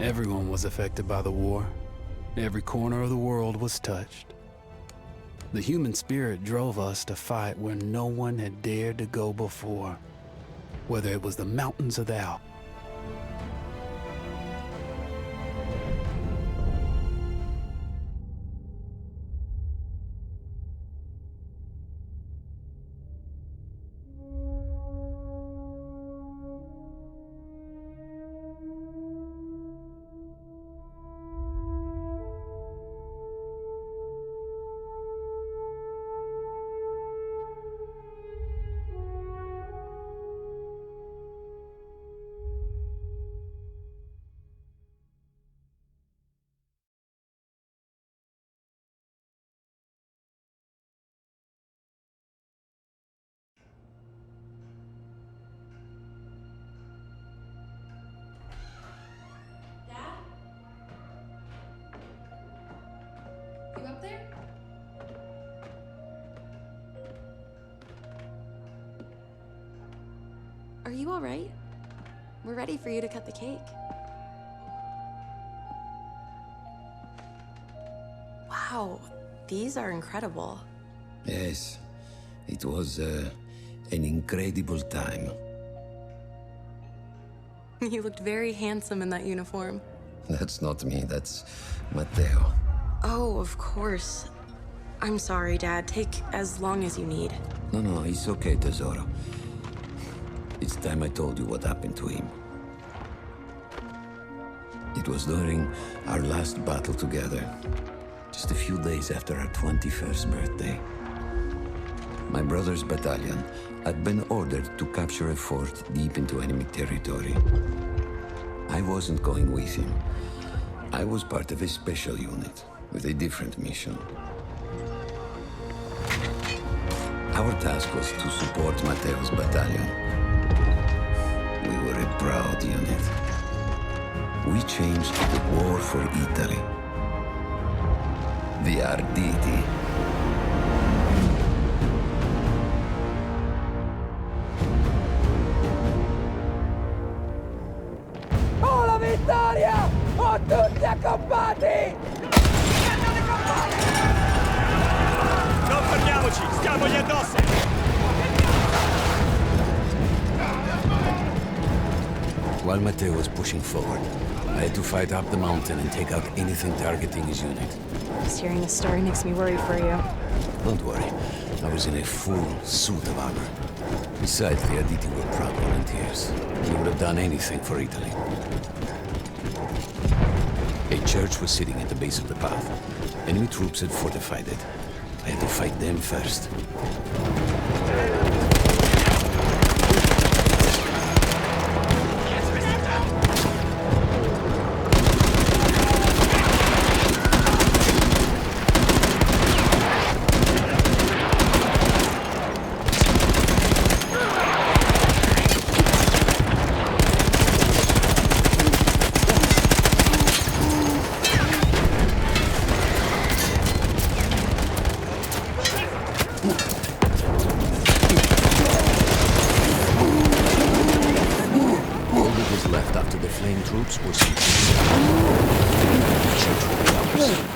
Everyone was affected by the war. Every corner of the world was touched. The human spirit drove us to fight where no one had dared to go before, whether it was the mountains of the Alps. You up there? Are you all right? We're ready for you to cut the cake. Wow, these are incredible. Yes, it was an incredible time. You looked very handsome in that uniform. That's not me, that's Matteo. Oh, of course. I'm sorry, Dad. Take as long as you need. No, it's okay, Tesoro. It's time I told you what happened to him. It was during our last battle together, just a few days after our 21st birthday. My brother's battalion had been ordered to capture a fort deep into enemy territory. I wasn't going with him. I was part of a special unit with a different mission. Our task was to support Matteo's battalion. We were a proud unit. We changed the war for Italy. The Arditi. Oh, la vittoria! Oh, tutti accoppati! Non fermiamoci, stiamogli addosso! While Matteo was pushing forward, I had to fight up the mountain and take out anything targeting his unit. Just hearing this story makes me worry for you. Don't worry, I was in a full suit of armor. Besides, the Arditi were proud volunteers. They would have done anything for Italy. A church was sitting at the base of the path. Enemy troops had fortified it. I had to fight them first. Troops were sinking. Church will be ours.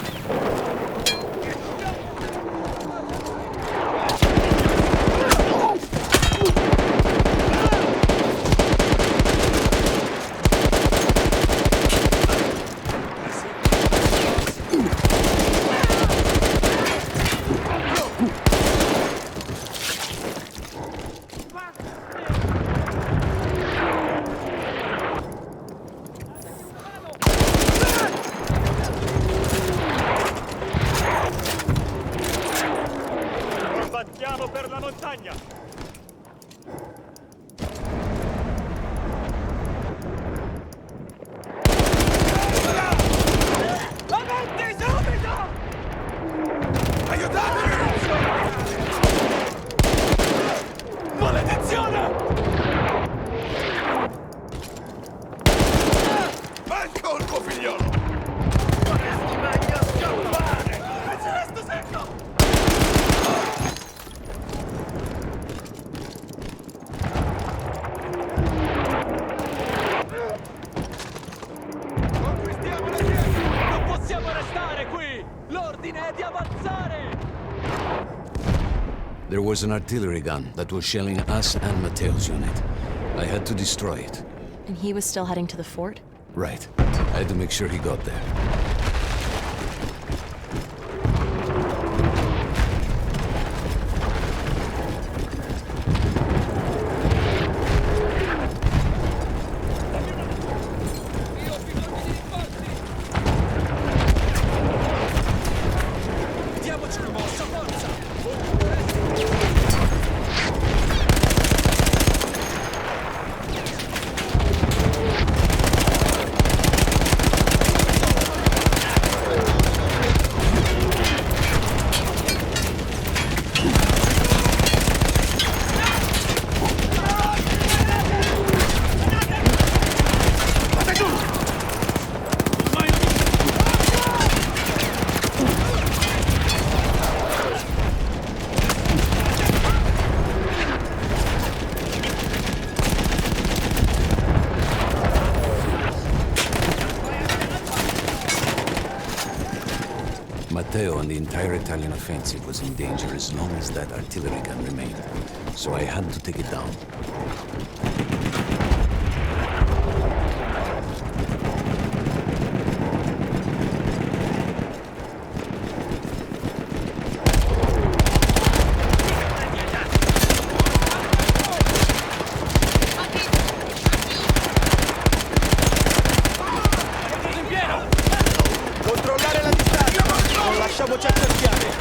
There was an artillery gun that was shelling us and Matteo's unit. I had to destroy it. And he was still heading to the fort? Right. I had to make sure he got there. Matteo and the entire Italian offensive was in danger as long as that artillery gun remained. So I had to take it down. Controllare la distanza! Non lasciamoci accerchiare!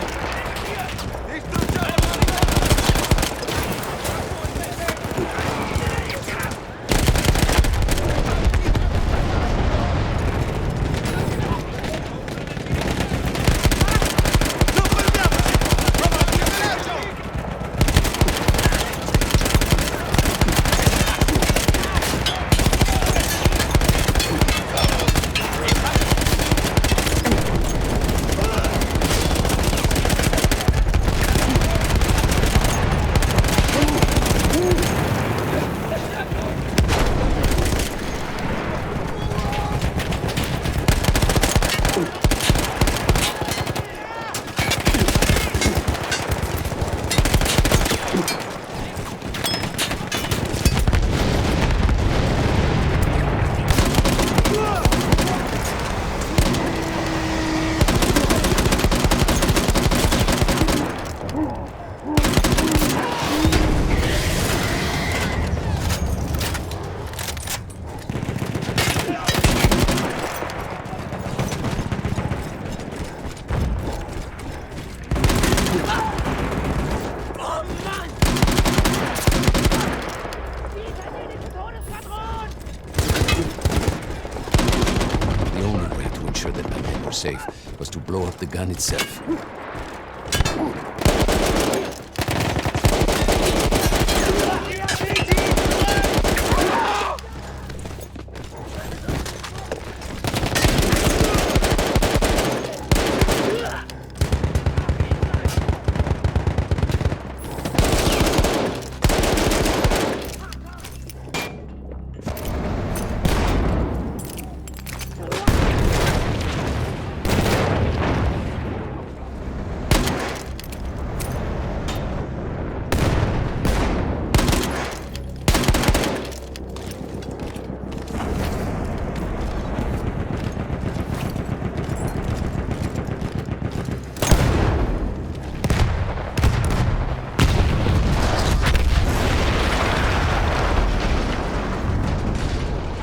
Safe was to blow up the gun itself.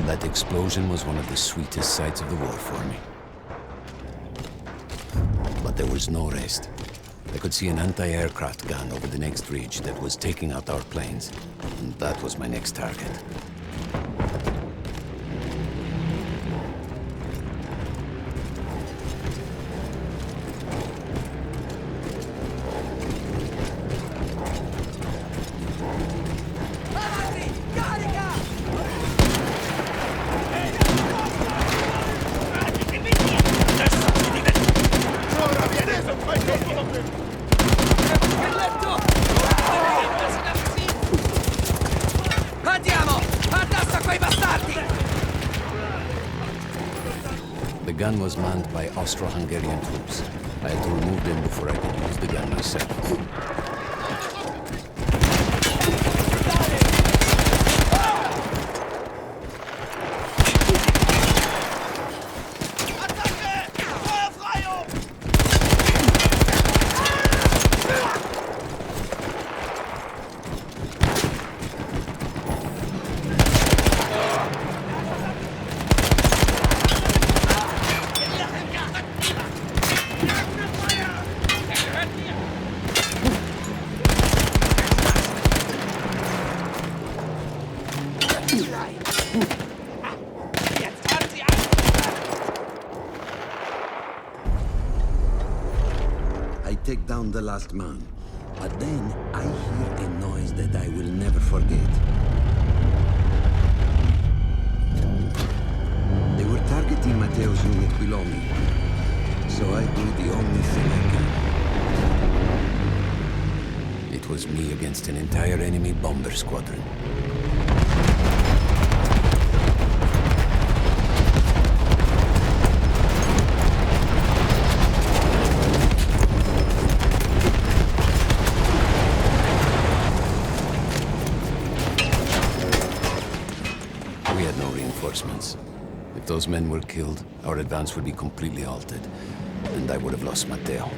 That explosion was one of the sweetest sights of the war for me. But there was no rest. I could see an anti-aircraft gun over the next ridge that was taking out our planes, and that was my next target. The gun was manned by Austro-Hungarian troops. I had to remove them before I could use the gun myself. Jetzt haben sie an! I take down the last man, but then I hear a noise that I will never forget. They were targeting Matteo's unit below me, so I do the only thing I can. It was me against an entire enemy bomber squadron. We had no reinforcements. If those men were killed, our advance would be completely halted, and I would have lost Matteo.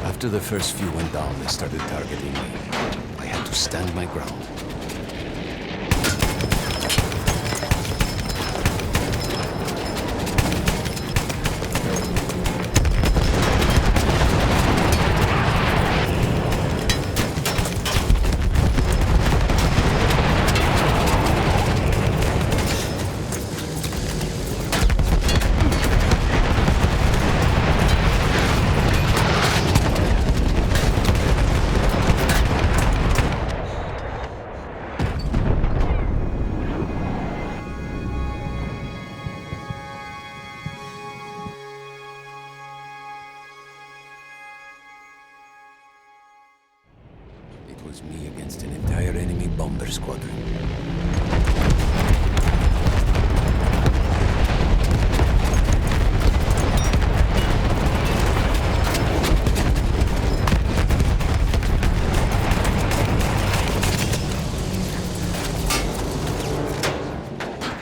After the first few went down, they started targeting me. I had to stand my ground. It was me against an entire enemy bomber squadron.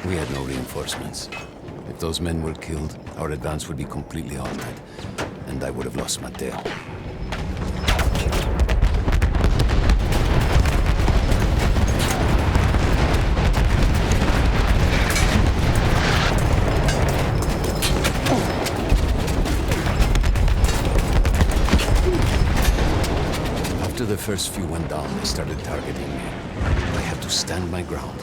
We had no reinforcements. If those men were killed, our advance would be completely halted, and I would have lost Matteo. After the first few went down, they started targeting me. I had to stand my ground.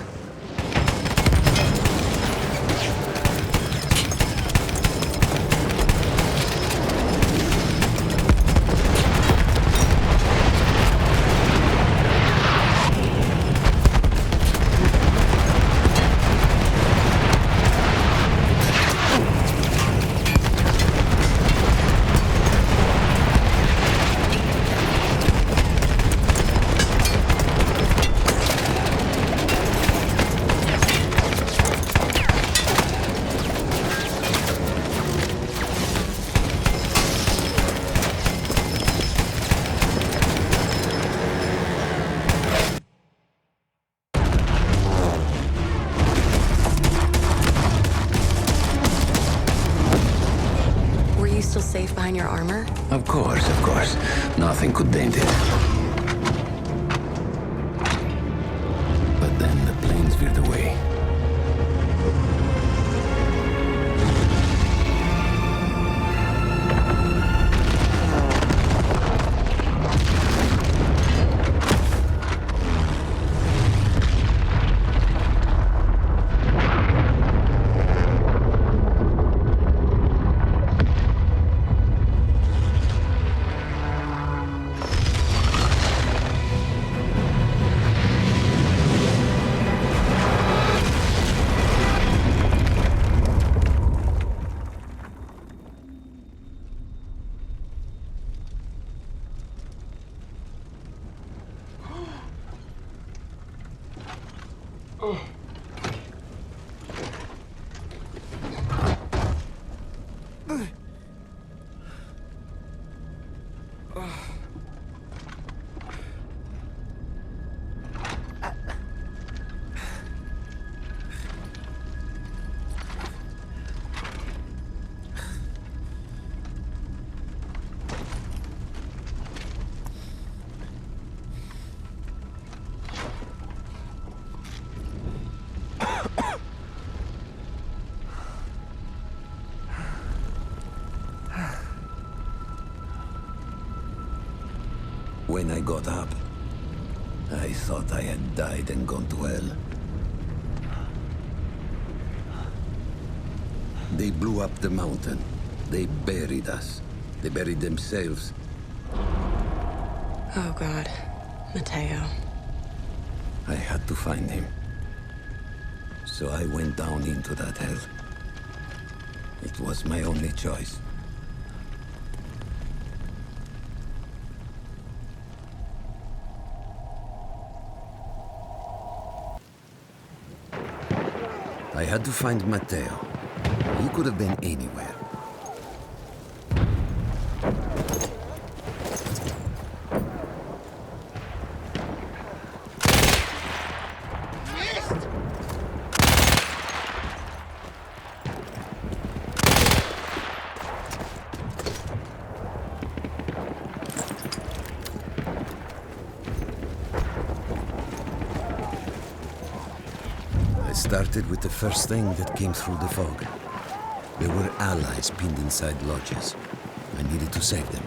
Still safe behind your armor? Of course, of course. Nothing could dent it. But then the planes veered away. When I got up, I thought I had died and gone to hell. They blew up the mountain. They buried us. They buried themselves. Oh, God. Mateo. I had to find him. So I went down into that hell. It was my only choice. I had to find Mateo. He could have been anywhere. I started with the first thing that came through the fog. There were allies pinned inside lodges. I needed to save them.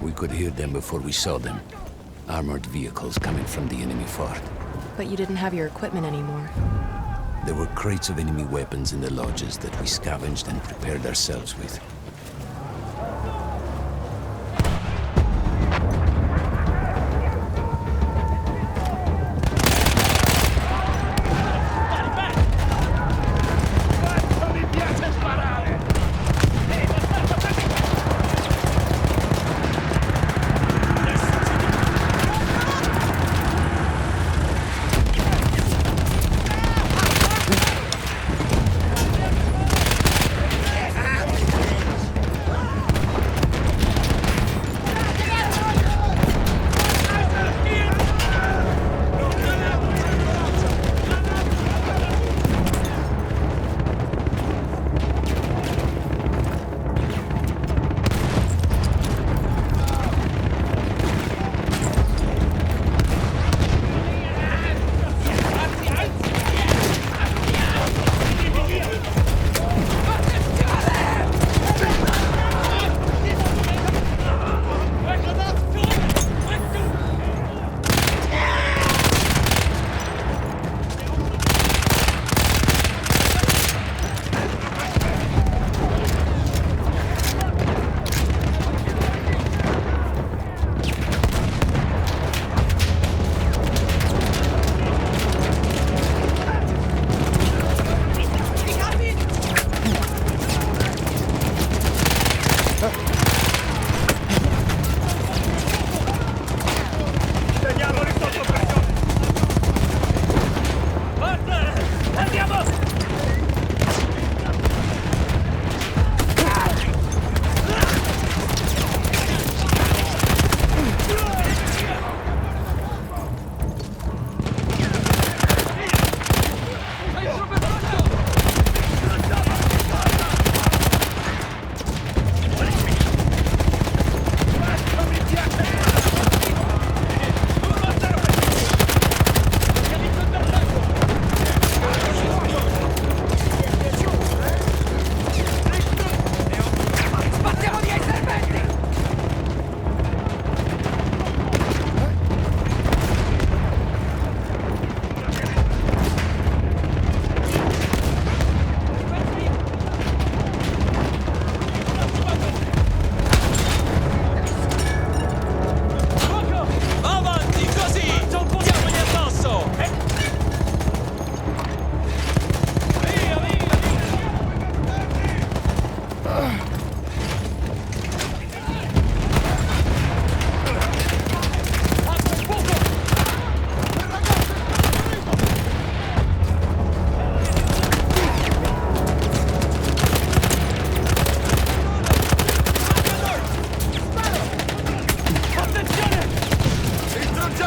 We could hear them before we saw them. Armored vehicles coming from the enemy fort. But you didn't have your equipment anymore. There were crates of enemy weapons in the lodges that we scavenged and prepared ourselves with.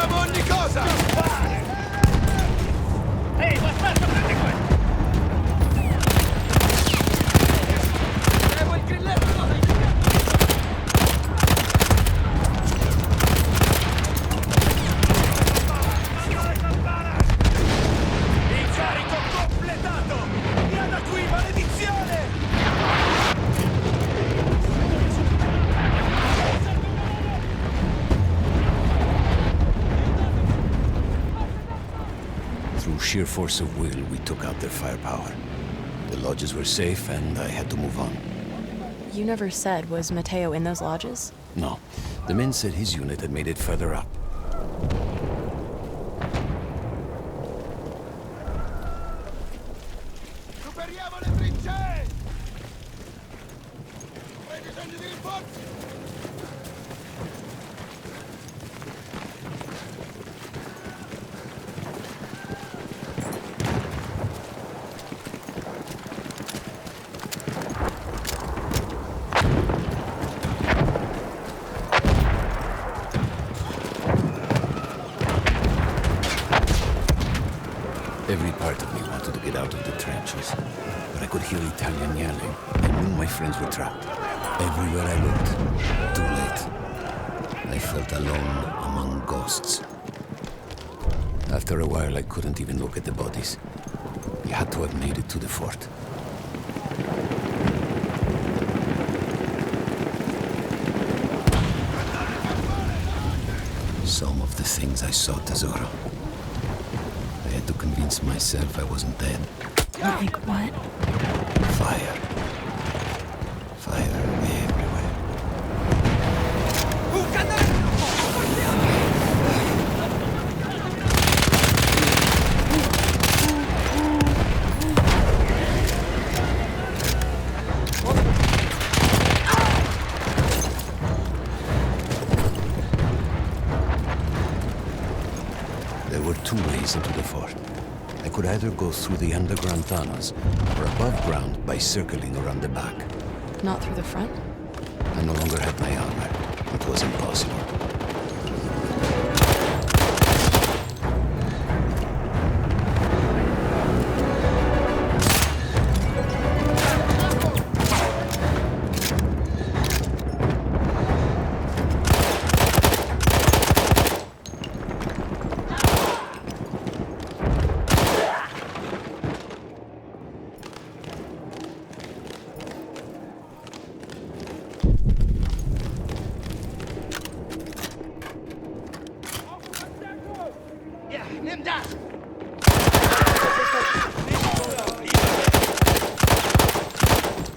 Abbiamo ogni cosa! Ehi, bastardo, prendi questo! Devo il grilletto! Incarico completato! Via da qui, maledizione! Through sheer force of will, we took out their firepower. The lodges were safe, and I had to move on. You never said, was Mateo in those lodges? No, the men said his unit had made it further up. Superiamo le trincee! Hai bisogno di rinforzi? Every part of me wanted to get out of the trenches, but I could hear Italian yelling. I knew my friends were trapped. Everywhere I looked, too late. I felt alone among ghosts. After a while, I couldn't even look at the bodies. We had to have made it to the fort. Some of the things I saw, Tesoro. I had to convince myself I wasn't dead. Like what? Fire. Fire everywhere. There were two ways into the fort. I could either go through the underground tunnels, or above ground by circling around the back. Not through the front? I no longer had my armor. It was impossible. Ja, nimm das!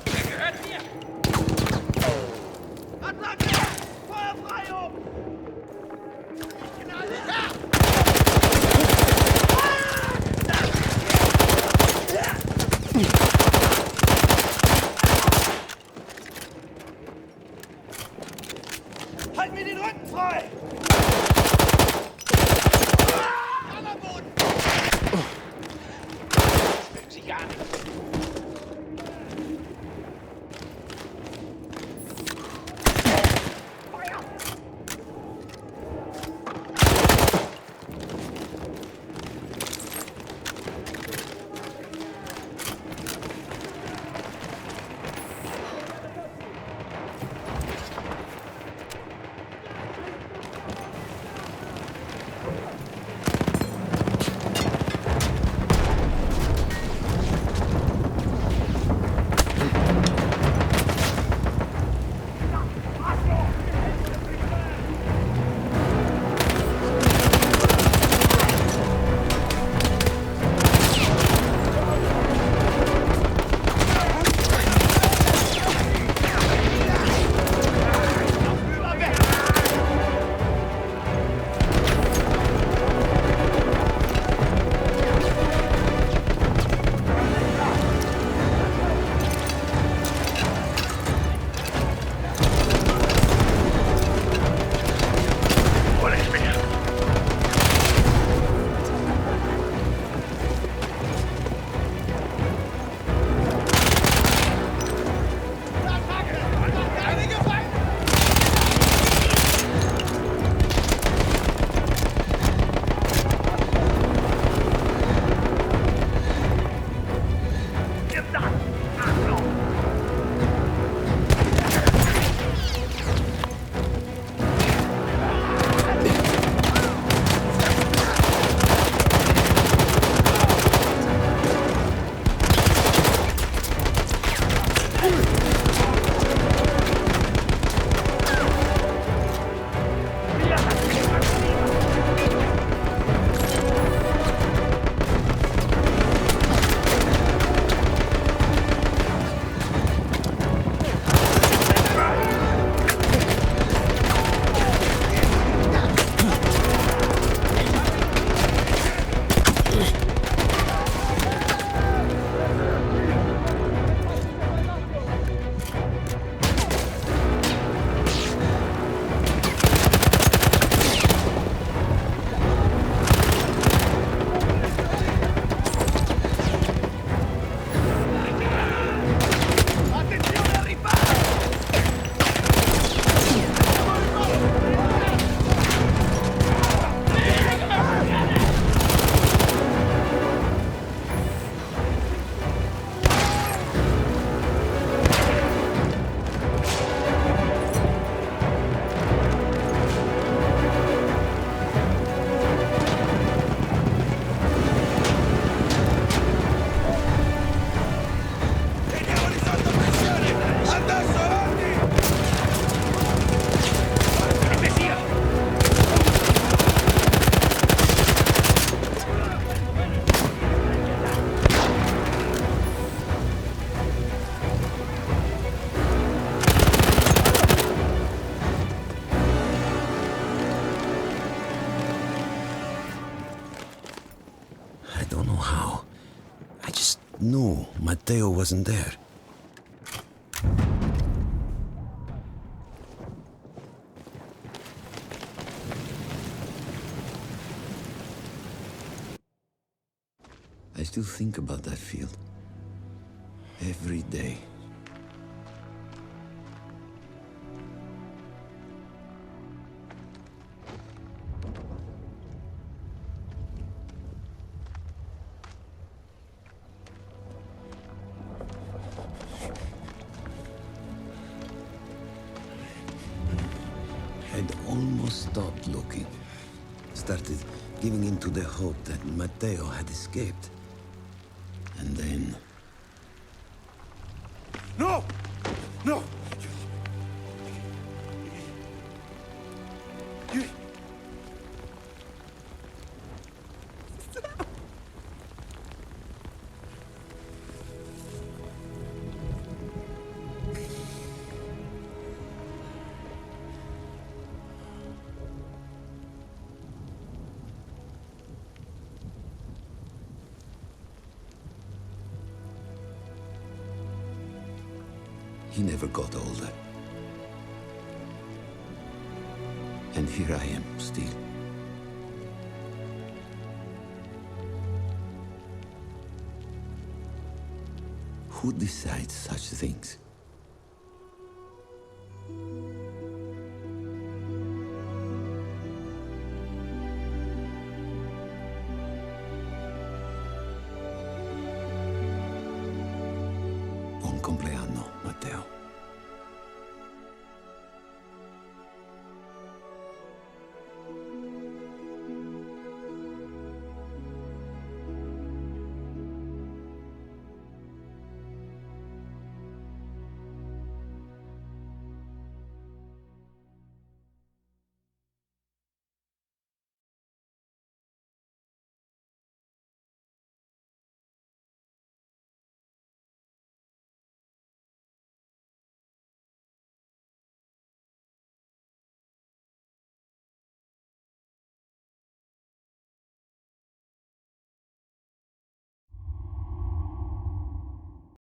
Der gehört mir! Attacke! Feuer frei oben! Knalle da! Halt mir den Rücken frei! don't know how. I just knew Matteo wasn't there. I still think about that field. Every day. I'd almost stopped looking. Started giving in to the hope that Matteo had escaped. And then... No! No! You... He never got older. And here I am, still. Who decides such things?